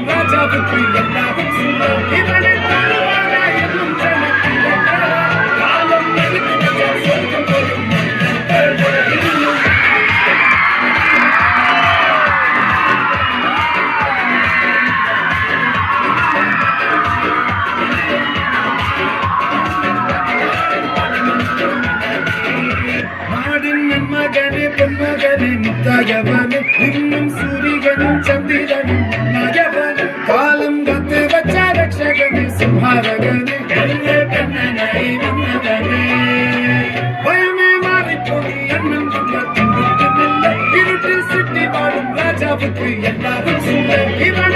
ராஜாவுக்கு எல்லாரும் இவனை மகனே பொன்மகனே முத்தாயவனே இன்னும் சூரியனும் சந்திரனும் மகவனே காலம் கத்து வச்ச ரட்சகனே சிம்ஹாரகனே கண்ணே கண்ணனை வந்தவனே பயமே மாறி போய் அண்ணன் துன்பத்தின் இருட்டில் சிட்டி வாழும் ராஜாவுக்கு எல்லாரும் சொல்ல இவன்